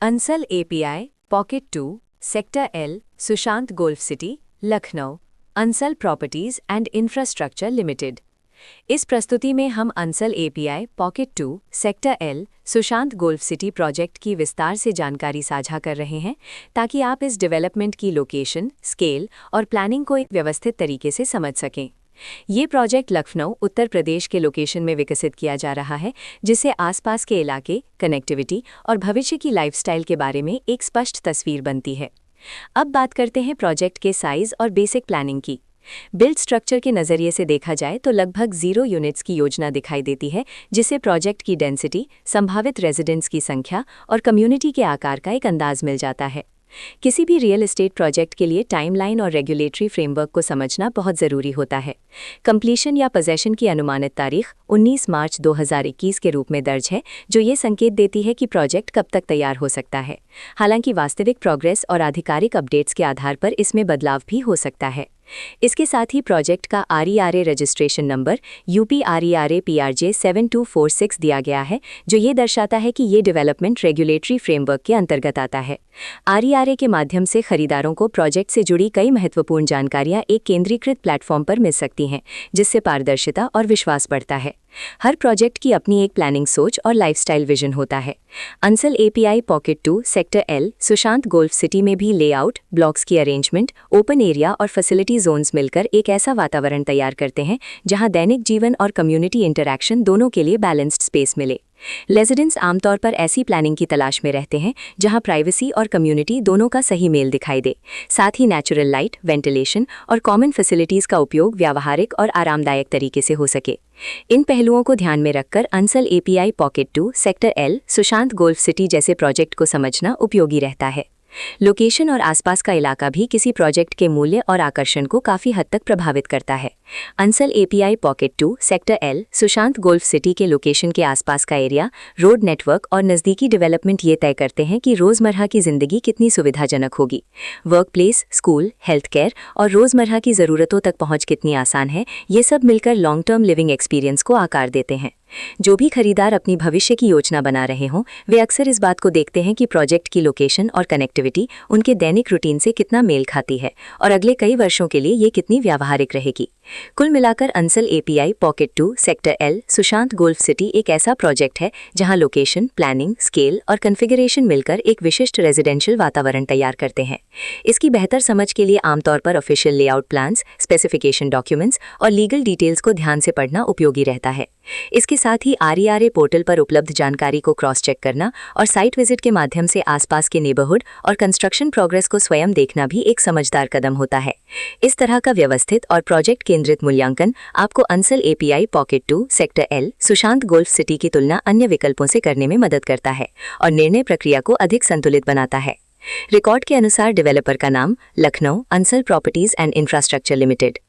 Ansal API pocket 2 sector L Sushant golf city Lucknow Ansal properties and infrastructure limited. इस प्रस्तुति में हम Ansal API pocket 2 sector L Sushant golf city project की विस्तार से जानकारी साझा कर रहे हैं ताकि आप इस डेवलपमेंट की लोकेशन, स्केल और प्लानिंग को एक व्यवस्थित तरीके से समझ सकें। ये प्रोजेक्ट लखनऊ, उत्तर प्रदेश के लोकेशन में विकसित किया जा रहा है, जिससे आसपास के इलाके, कनेक्टिविटी और भविष्य की लाइफस्टाइल के बारे में एक स्पष्ट तस्वीर बनती है। अब बात करते हैं प्रोजेक्ट के साइज और बेसिक प्लानिंग की। बिल्ड स्ट्रक्चर के नज़रिए से देखा जाए तो लगभग 0 यूनिट्स की योजना दिखाई देती है, जिससे प्रोजेक्ट की डेंसिटी, संभावित रेजिडेंट्स की संख्या और कम्युनिटी के आकार का एक अंदाज मिल जाता है। किसी भी रियल एस्टेट प्रोजेक्ट के लिए टाइमलाइन और रेगुलेटरी फ्रेमवर्क को समझना बहुत ज़रूरी होता है। कंप्लीशन या पोजेशन की अनुमानित तारीख 19 मार्च 2021 के रूप में दर्ज है, जो ये संकेत देती है कि प्रोजेक्ट कब तक तैयार हो सकता है। हालांकि वास्तविक प्रोग्रेस और आधिकारिक अपडेट्स के आधार पर इसमें बदलाव भी हो सकता है। इसके साथ ही प्रोजेक्ट का RERA registration number UP RERA PRJ 7246 दिया गया है, जो ये दर्शाता है कि ये डेवलपमेंट रेगुलेटरी फ्रेमवर्क के अंतर्गत आता है। RERA के माध्यम से खरीदारों को प्रोजेक्ट से जुड़ी कई महत्वपूर्ण जानकारियां एक केंद्रीकृत प्लेटफॉर्म पर मिल सकती हैं, जिससे पारदर्शिता और विश्वास बढ़ता है। हर प्रोजेक्ट की अपनी एक प्लानिंग सोच और लाइफस्टाइल विजन होता है। Ansal API pocket 2 sector L Sushant golf city में भी लेआउट, ब्लॉक्स की अरेंजमेंट, ओपन एरिया और फैसिलिटी जोन्स मिलकर एक ऐसा वातावरण तैयार करते हैं जहां दैनिक जीवन और कम्युनिटी इंटरैक्शन दोनों के लिए बैलेंस्ड स्पेस मिले। रेजिडेंट्स आमतौर पर ऐसी प्लानिंग की तलाश में रहते हैं जहां प्राइवेसी और कम्युनिटी दोनों का सही मेल दिखाई दे। साथ ही नेचुरल लाइट, वेंटिलेशन और कॉमन फैसिलिटीज़ का उपयोग व्यावहारिक और आरामदायक तरीके से हो सके। इन पहलुओं को ध्यान में रखकर Ansal API pocket 2 sector L Sushant golf city जैसे प्रोजेक्ट को समझना उपयोगी रहता है। लोकेशन और आसपास का इलाका भी किसी प्रोजेक्ट के मूल्य और आकर्षण को काफ़ी हद तक प्रभावित करता है। Ansal API pocket 2 sector L Sushant golf city के लोकेशन के आसपास का एरिया, रोड नेटवर्क और नज़दीकी डेवलपमेंट ये तय करते हैं कि रोज़मर्रा की ज़िंदगी कितनी सुविधाजनक होगी। Work place, school, health care और रोज़मर्रा की ज़रूरतों तक पहुँच कितनी आसान है, ये सब मिलकर लॉन्ग टर्म लिविंग एक्सपीरियंस को आकार देते हैं। जो भी खरीदार अपनी भविष्य की योजना बना रहे हों, वे अक्सर इस बात को देखते हैं कि प्रोजेक्ट की लोकेशन और कनेक्टिविटी उनके दैनिक रूटीन से कितना मेल खाती है और अगले कई वर्षों के लिए ये कितनी व्यावहारिक रहेगी। कुल मिलाकर Ansal API pocket 2 sector L Sushant golf city एक ऐसा प्रोजेक्ट है जहां लोकेशन, प्लानिंग, स्केल और कॉन्फ़िगरेशन मिलकर एक विशिष्ट रेजिडेंशियल वातावरण तैयार करते हैं। इसकी बेहतर समझ के लिए आमतौर पर official layout plans, specification documents और लीगल डिटेल्स को ध्यान से पढ़ना उपयोगी रहता है। इसके साथ ही RERA पोर्टल पर उपलब्ध जानकारी को क्रॉस चेक करना और साइट विजिट के माध्यम से आसपास के नेबरहुड और कंस्ट्रक्शन प्रोग्रेस को स्वयं देखना भी एक समझदार कदम होता है। इस तरह का व्यवस्थित और प्रोजेक्ट केंद्रित मूल्यांकन आपको Ansal API pocket 2 sector L Sushant golf city की तुलना अन्य विकल्पों से करने में मदद करता है और निर्णय प्रक्रिया को अधिक संतुलित बनाता है। रिकॉर्ड के अनुसार डेवलपर का नाम Lucknow Ansal properties and infrastructure limited.